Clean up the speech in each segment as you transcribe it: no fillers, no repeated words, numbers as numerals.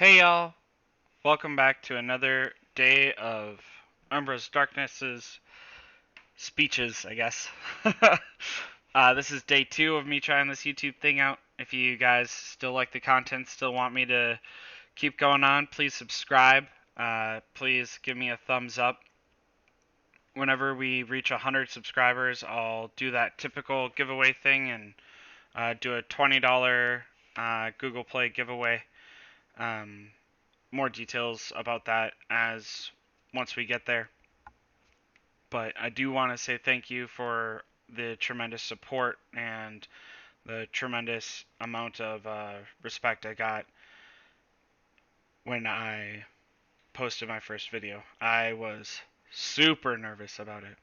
Hey y'all, welcome back to another day of UmbrasDarkness's speeches, I guess. This is day 2 of me trying this YouTube thing out. If you guys still like the content, still want me to keep going on, please subscribe. Please give me a thumbs up. Whenever we reach 100 subscribers, I'll do that typical giveaway thing and do a $20 Google Play giveaway. More details about that as once we get there. But I do want to say thank you for the tremendous support and the tremendous amount of respect I got when I posted my first video. I was super nervous about it.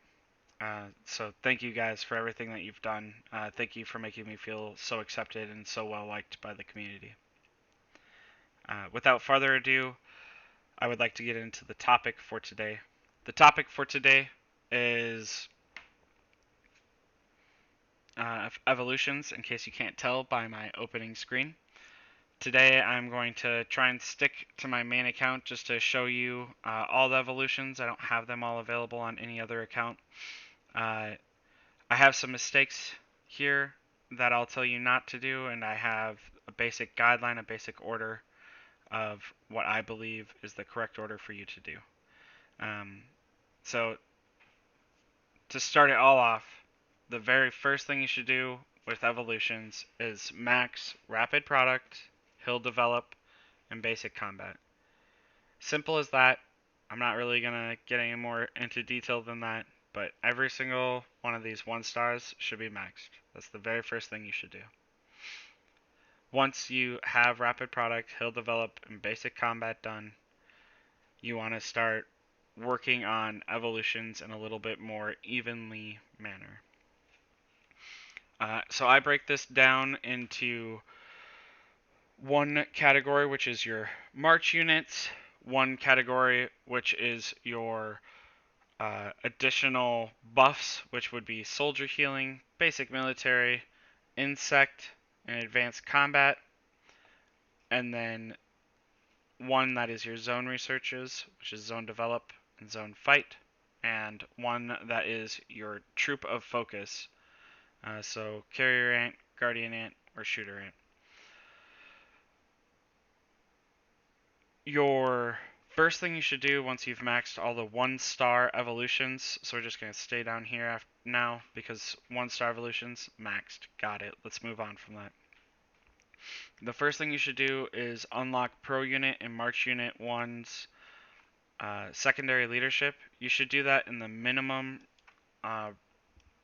So thank you guys for everything that you've done. Thank you for making me feel so accepted and so well liked by the community. Without further ado, I would like to get into the topic for today. The topic for today is evolutions, in case you can't tell by my opening screen. Today I'm going to try and stick to my main account just to show you all the evolutions. I don't have them all available on any other account. I have some mistakes here that I'll tell you not to do, and I have a basic guideline, a basic order of what I believe is the correct order for you to do. So to start it all off, the very first thing you should do with evolutions is max rapid product, hill develop, and basic combat. Simple as that. I'm not really going to get any more into detail than that, but every single one of these 1 stars should be maxed. That's the very first thing you should do. Once you have rapid product, hill develop, and basic combat done, you want to start working on evolutions in a little bit more evenly manner. So I break this down into one category, which is your March units, one category, which is your additional buffs, which would be soldier healing, basic military, insect, and advanced combat, and then one that is your zone researches, which is zone develop and zone fight, and one that is your troop of focus, so carrier ant, guardian ant, or shooter ant. Your first thing you should do once you've maxed all the 1-star evolutions, so we're just going to stay down here now because 1-star evolutions maxed. Got it. Let's move on from that. The first thing you should do is unlock Pro Unit and March Unit 1's secondary leadership. You should do that in the minimum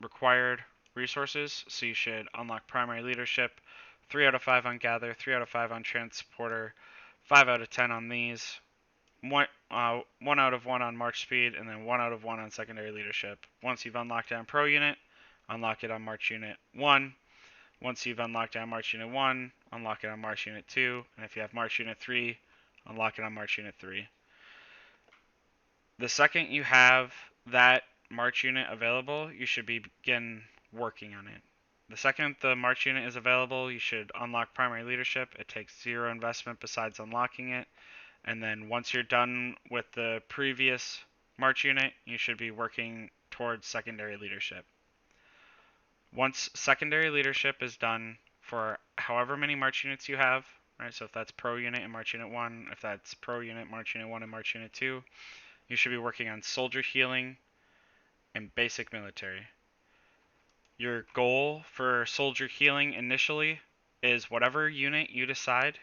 required resources. So you should unlock primary leadership, 3 out of 5 on gather, 3 out of 5 on transporter, 5 out of 10 on these, 1 out of 1 on march speed, and then 1 out of 1 on secondary leadership. Once you've unlocked it on Pro Unit, unlock it on March Unit 1. Once you've unlocked it on March Unit 1, unlock it on March Unit 2. And if you have March Unit 3, unlock it on March Unit 3. The second you have that March Unit available, you should begin working on it. The second the March Unit is available, you should unlock primary leadership. It takes 0 investment besides unlocking it. And then once you're done with the previous March Unit, you should be working towards secondary leadership. Once secondary leadership is done for however many March Units you have, right? So if that's Pro Unit and March Unit 1, if that's Pro Unit, March Unit 1, and March Unit 2, you should be working on soldier healing and basic military. Your goal for soldier healing initially is whatever unit you decide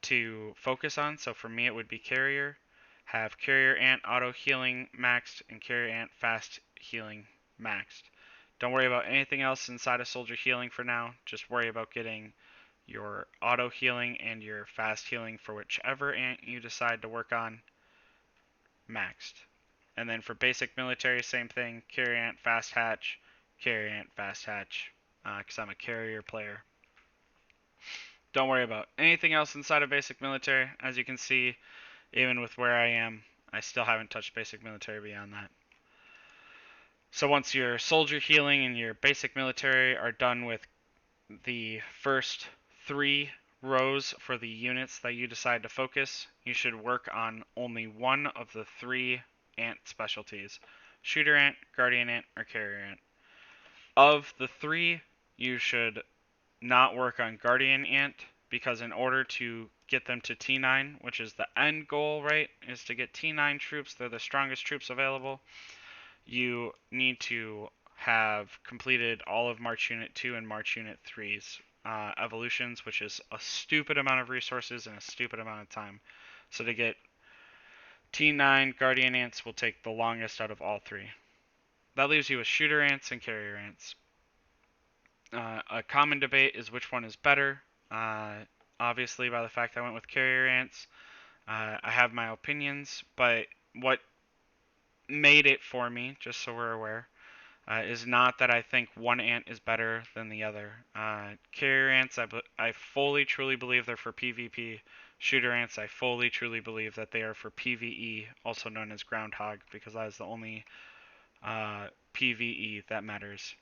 to focus on. So for me, it would be carrier. Have carrier ant auto healing maxed and carrier ant fast healing maxed. Don't worry about anything else inside of soldier healing for now. Just worry about getting your auto healing and your fast healing for whichever ant you decide to work on maxed. And then for basic military, same thing. Carrier ant fast hatch, carrier ant fast hatch, because I'm a carrier player. Don't worry about anything else inside of basic military. As you can see, even with where I am, I still haven't touched basic military beyond that. So once your soldier healing and your basic military are done with the first 3 rows for the units that you decide to focus, you should work on only one of the 3 ant specialties: shooter ant, guardian ant, or carrier ant. Of the 3, you should not work on guardian ant, because in order to get them to T9, which is the end goal, right, is to get T9 troops, they're the strongest troops available, you need to have completed all of March Unit 2 and March Unit 3's evolutions, which is a stupid amount of resources and a stupid amount of time. So to get T9 Guardian Ants will take the longest out of all 3. That leaves you with Shooter Ants and Carrier Ants. A common debate is which one is better. Obviously, by the fact I went with Carrier Ants, I have my opinions, but what made it for me, just so we're aware, is not that I think one ant is better than the other. Carrier ants, I fully truly believe they're for PvP. Shooter ants, I fully truly believe that they are for PvE, also known as groundhog, because that is the only PvE that matters.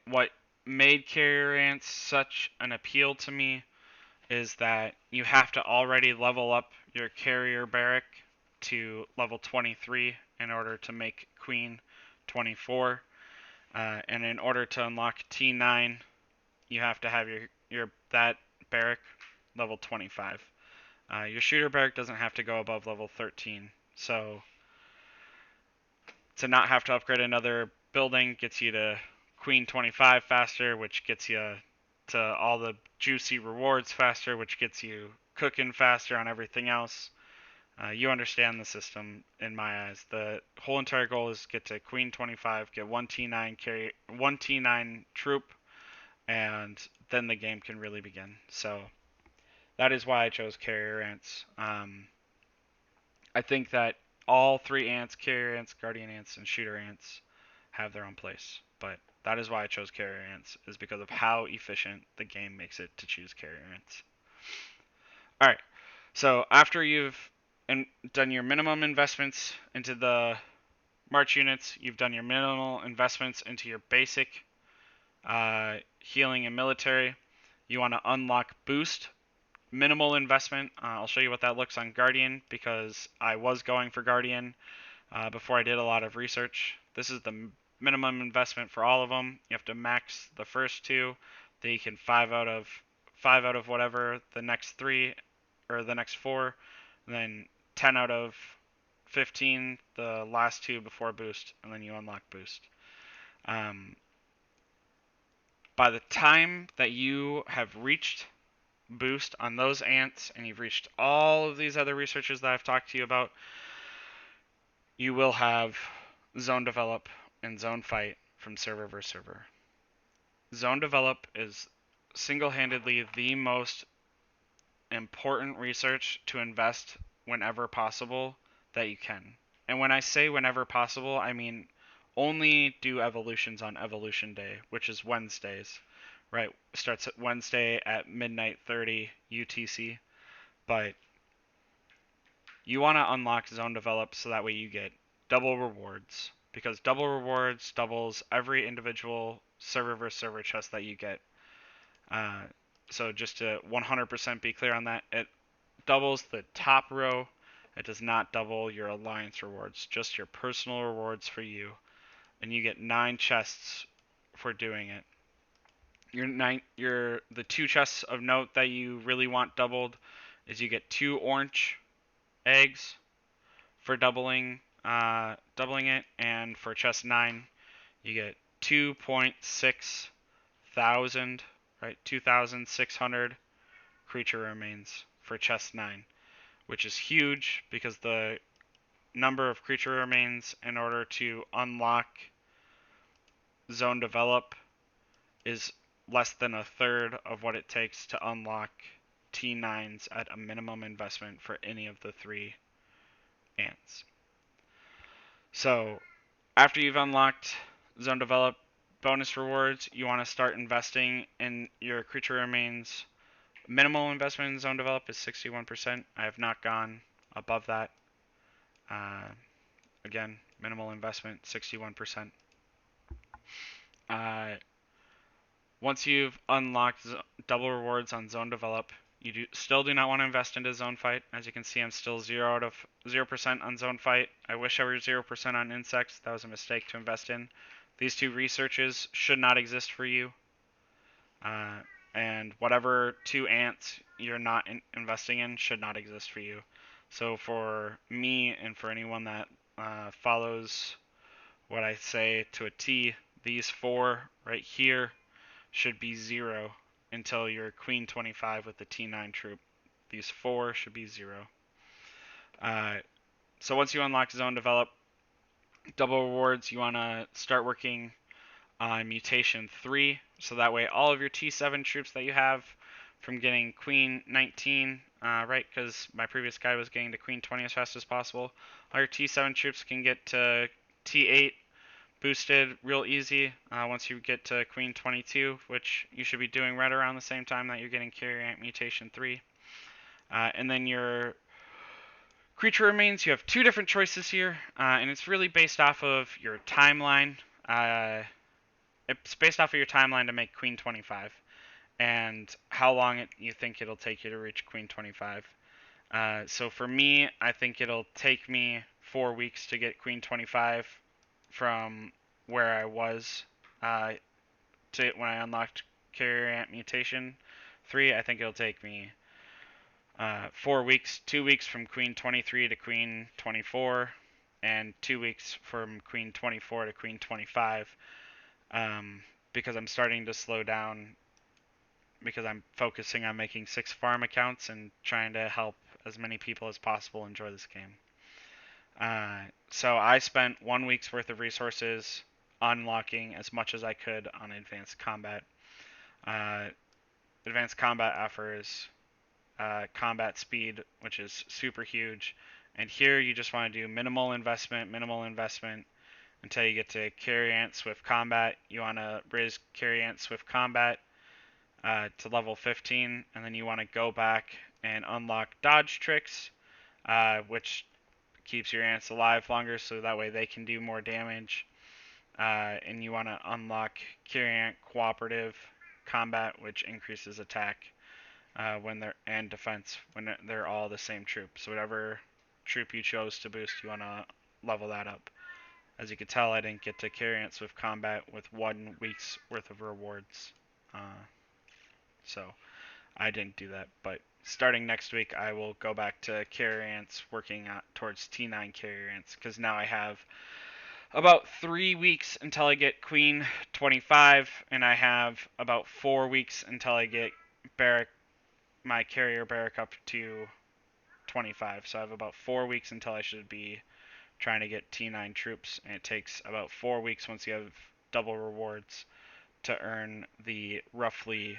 What made carrier ants such an appeal to me is that you have to already level up your carrier barrack to level 23 in order to make Queen 24. And in order to unlock T9, you have to have that barrack level 25. Your shooter barrack doesn't have to go above level 13. So to not have to upgrade another building gets you to Queen 25 faster, which gets you to all the juicy rewards faster, which gets you cooking faster on everything else. You understand the system in my eyes. The whole entire goal is get to Queen 25, get one T9 troop, and then the game can really begin. So that is why I chose carrier ants. I think that all 3 ants, carrier ants, guardian ants, and shooter ants, have their own place. But that is why I chose carrier ants, is because of how efficient the game makes it to choose carrier ants. All right. So after you've done your minimum investments into the March units, you've done your minimal investments into your basic healing and military. You want to unlock boost. Minimal investment. I'll show you what that looks on Guardian, because I was going for Guardian before I did a lot of research. This is the minimum investment for all of them. You have to max the first 2. Then you can 5 out of whatever the next 3 or the next 4. And then 10 out of 15 the last 2 before boost, and then you unlock boost. By the time that you have reached boost on those ants and you've reached all of these other researchers that I've talked to you about, you will have zone develop and zone fight from server versus server. Zone develop is single-handedly the most important research to invest whenever possible that you can. And when I say whenever possible, I mean only do evolutions on evolution day, which is Wednesdays, right? Starts at Wednesday at midnight 30 UTC. But you want to unlock zone develop so that way you get double rewards, because double rewards doubles every individual server versus server chest that you get. So just to 100% be clear on that, it doubles the top row. It does not double your alliance rewards, just your personal rewards for you, and you get 9 chests for doing it. The 2 chests of note that you really want doubled is you get 2 orange eggs for doubling it, and for chest 9 you get 2.6 thousand, right, 2,600 creature remains for chest 9, which is huge because the number of creature remains in order to unlock zone develop is less than a third of what it takes to unlock T9s at a minimum investment for any of the 3 ants. So after you've unlocked zone develop bonus rewards, you want to start investing in your creature remains. Minimal investment in zone develop is 61%. I have not gone above that. Again, minimal investment, 61%. Once you've unlocked double rewards on Zone Develop, you still do not want to invest into Zone Fight. As you can see, I'm still 0% on Zone Fight. I wish I were 0% on Insects. That was a mistake to invest in. These two researches should not exist for you. And whatever two ants you're not investing in should not exist for you. So for me and for anyone that follows what I say to a T, these four right here should be 0 until you're Queen 25 with the T9 troop. These four should be 0. So once you unlock Zone Develop, double rewards, you want to start working on Mutation 3, so that way all of your T7 troops that you have from getting Queen 19, right, because my previous guy was getting to Queen 20 as fast as possible, all your T7 troops can get to T8 boosted real easy once you get to Queen 22, which you should be doing right around the same time that you're getting Carrier Ant Mutation 3. And then your creature remains, you have two different choices here, and it's really based off of your timeline. It's based off of your timeline to make Queen 25 and how long you think it'll take you to reach Queen 25. So for me, I think it'll take me 4 weeks to get Queen 25 from where I was to when I unlocked Carrier Ant Mutation 3. I think it'll take me 4 weeks, 2 weeks from Queen 23 to Queen 24, and 2 weeks from Queen 24 to Queen 25. Because I'm starting to slow down because I'm focusing on making 6 farm accounts and trying to help as many people as possible enjoy this game. So I spent 1 week's worth of resources unlocking as much as I could on Advanced Combat. Advanced Combat offers combat speed, which is super huge. And here you just want to do minimal investment, until you get to Carry Ant Swift Combat. You want to raise Carry Ant Swift Combat to level 15, and then you want to go back and unlock Dodge Tricks, which keeps your ants alive longer so that way they can do more damage. And you want to unlock Carry Ant Cooperative Combat, which increases attack when they're and defense when they're all the same troop. So whatever troop you chose to boost, you want to level that up. As you can tell, I didn't get to Carry Ant Swift Combat with 1 week's worth of rewards. So I didn't do that. But starting next week, I will go back to Carrier Ants, working towards T9 Carrier Ants, because now I have about 3 weeks until I get Queen 25, and I have about 4 weeks until I get my carrier barrack up to 25. So I have about 4 weeks until I should be trying to get T9 troops, and it takes about 4 weeks once you have double rewards to earn the roughly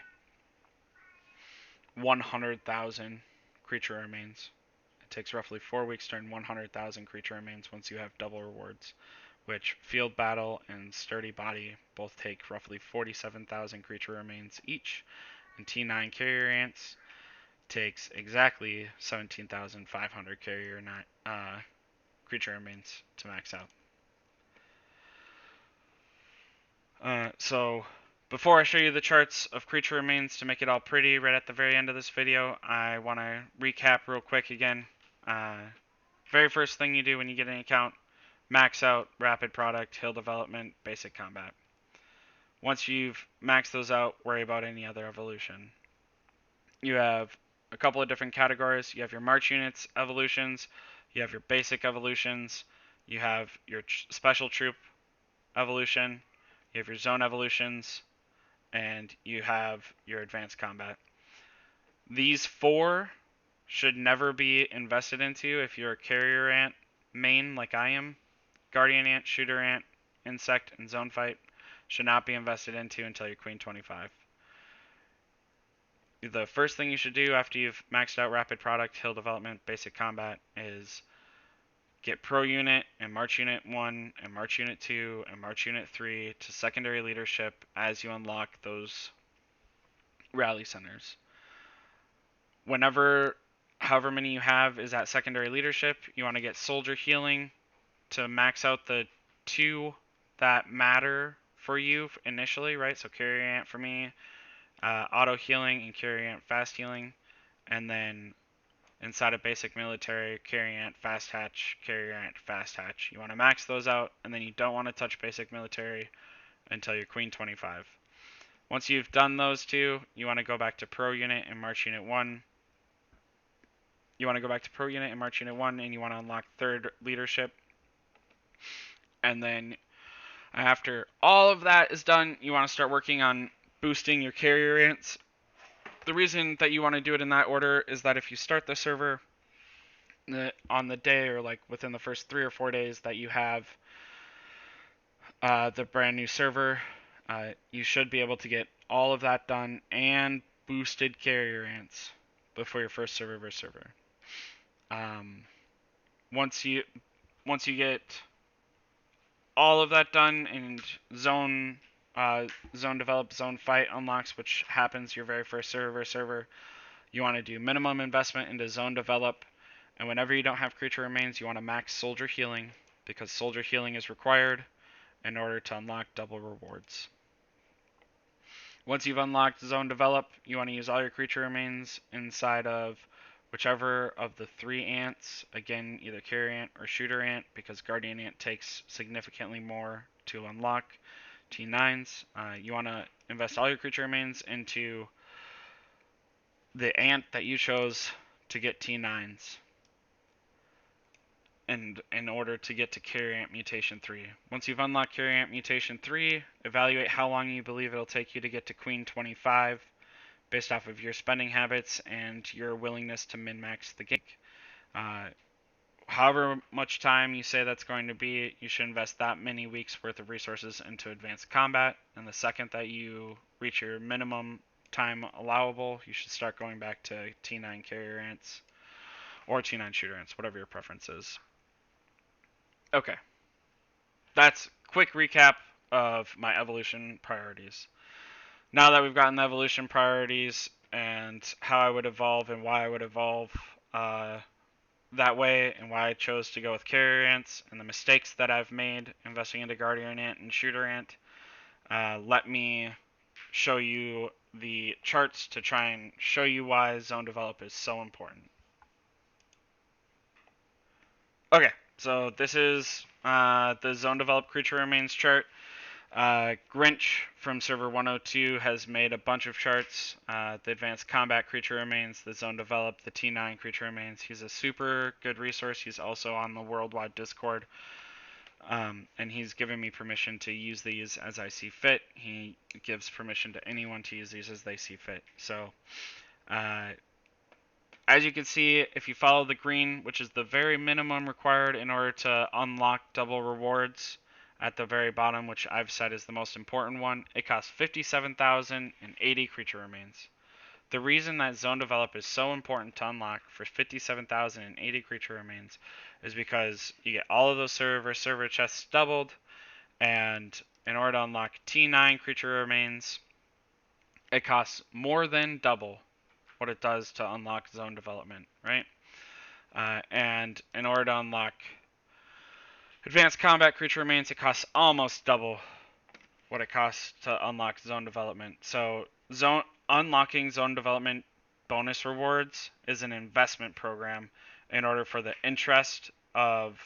100,000 creature remains. It takes roughly 4 weeks to earn 100,000 creature remains once you have double rewards, which Field Battle and Sturdy Body both take roughly 47,000 creature remains each, and T9 Carrier Ants takes exactly 17,500 creature remains to max out. So before I show you the charts of creature remains to make it all pretty right at the very end of this video, I want to recap real quick again. Very first thing you do when you get an account, max out Rapid Product, Hill Development, Basic Combat. Once you've maxed those out, worry about any other evolution. You have a couple of different categories. You have your March Units evolutions, you have your Basic evolutions, you have your Special Troop evolution, you have your Zone evolutions, and you have your Advanced Combat. These 4 should never be invested into if you're a Carrier Ant main like I am. Guardian Ant, Shooter Ant, Insect, and Zone Fight should not be invested into until you're Queen 25. The first thing you should do after you've maxed out Rapid Product, Hill Development, Basic Combat is get Pro Unit and March Unit 1 and March Unit 2 and March Unit 3 to secondary leadership as you unlock those rally centers. However many you have is at secondary leadership, you want to get Soldier Healing to max out the 2 that matter for you initially, right? So Carrier Ant for me, auto healing and Carrier Ant fast healing, and then inside of basic military, Carrier Ant fast hatch, Carrier Ant fast hatch. You want to max those out, and then you don't want to touch basic military until you're Queen 25. Once you've done those two, you want to go back to Pro Unit and March Unit 1. You want to go back to Pro Unit and March Unit 1, and you want to unlock 3rd leadership. And then after all of that is done, you want to start working on boosting your Carrier Ants. The reason that you want to do it in that order is that if you start the server on the day or like within the first 3 or 4 days that you have the brand new server, you should be able to get all of that done and boosted Carrier Ants before your first server versus server. Once you get all of that done and zone develop, zone fight unlocks, which happens your very first server, you want to do minimum investment into zone develop, and whenever you don't have creature remains, you want to max soldier healing, because soldier healing is required in order to unlock double rewards. Once you've unlocked zone develop, you want to use all your creature remains inside of whichever of the 3 ants, again, either carrier ant or shooter ant, because guardian ant takes significantly more to unlock T9s. You want to invest all your creature remains into the ant that you chose to get T9s, and in order to get to Carrier Ant Mutation 3. Once you've unlocked Carrier Ant Mutation 3, evaluate how long you believe it'll take you to get to Queen 25 based off of your spending habits and your willingness to min-max the game. However much time you say that's going to be, you should invest that many weeks worth of resources into advanced combat, and the second that you reach your minimum time allowable, you should start going back to T9 Carrier Ants or T9 Shooter Ants, whatever your preference is. Okay, that's a quick recap of my evolution priorities. Now that we've gotten the evolution priorities and how I would evolve and why I would evolve that way and why I chose to go with Carrier Ants and the mistakes that I've made investing into Guardian Ant and Shooter Ant, let me show you the charts to try and show you why zone develop is so important. Okay, so this is the zone develop creature remains chart. Grinch from server 102 has made a bunch of charts. The advanced combat creature remains, the zone develop, the T9 creature remains. He's a super good resource. He's also on the worldwide Discord. And he's given me permission to use these as I see fit. He gives permission to anyone to use these as they see fit. So, as you can see, if you follow the green, which is the very minimum required in order to unlock double rewards at the very bottom, which I've said is the most important one, it costs 57,080 creature remains. The reason that zone develop is so important to unlock for 57,080 creature remains is because you get all of those server chests doubled, and in order to unlock T9 creature remains, it costs more than double what it does to unlock zone development, right? And in order to unlock advanced combat creature remains, it costs almost double what it costs to unlock zone development. So unlocking zone development bonus rewards is an investment program in order for the interest of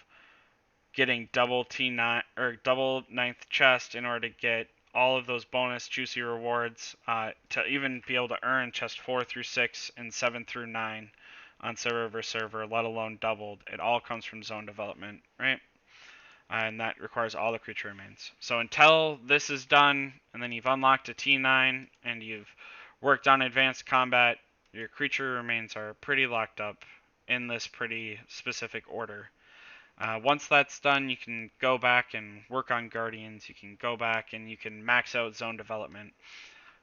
getting double T9 or double 9th chest in order to get all of those bonus juicy rewards to even be able to earn chest 4 through 6 and 7 through 9 on server versus server, let alone doubled. It all comes from zone development, right? And that requires all the creature remains. So until this is done, and then you've unlocked a T9 and you've worked on advanced combat, your creature remains are pretty locked up in this pretty specific order. Once that's done, you can go back and work on Guardians. You can go back and you can max out zone development.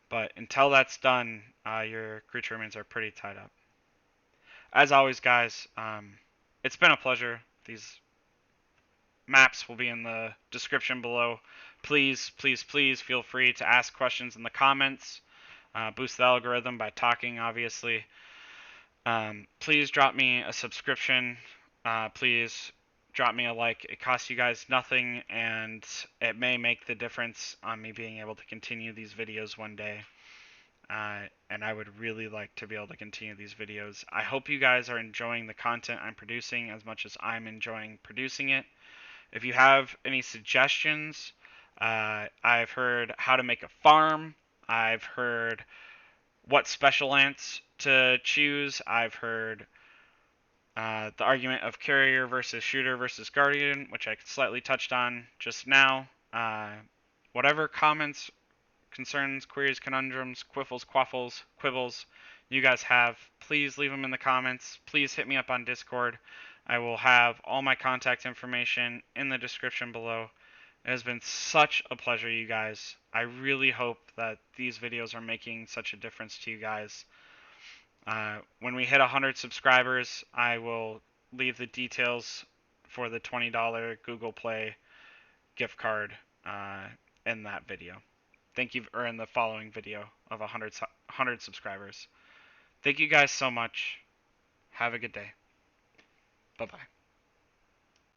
But until that's done, your creature remains are pretty tied up. As always, guys, it's been a pleasure. These maps will be in the description below. Please, please, please feel free to ask questions in the comments. Boost the algorithm by talking, obviously. Please drop me a subscription. Please drop me a like. It costs you guys nothing, and it may make the difference on me being able to continue these videos one day. And I would really like to be able to continue these videos. I hope you guys are enjoying the content I'm producing as much as I'm enjoying producing it. If you have any suggestions, I've heard how to make a farm. I've heard what special ants to choose. I've heard the argument of carrier versus shooter versus guardian, which I slightly touched on just now. Whatever comments, concerns, queries, conundrums, quiffles, quaffles, quibbles you guys have, please leave them in the comments. Please hit me up on Discord. I will have all my contact information in the description below. It has been such a pleasure, you guys. I really hope that these videos are making such a difference to you guys. When we hit 100 subscribers, I will leave the details for the $20 Google Play gift card in that video. Thank you, or in the following video of 100 subscribers. Thank you guys so much. Have a good day. Bye bye.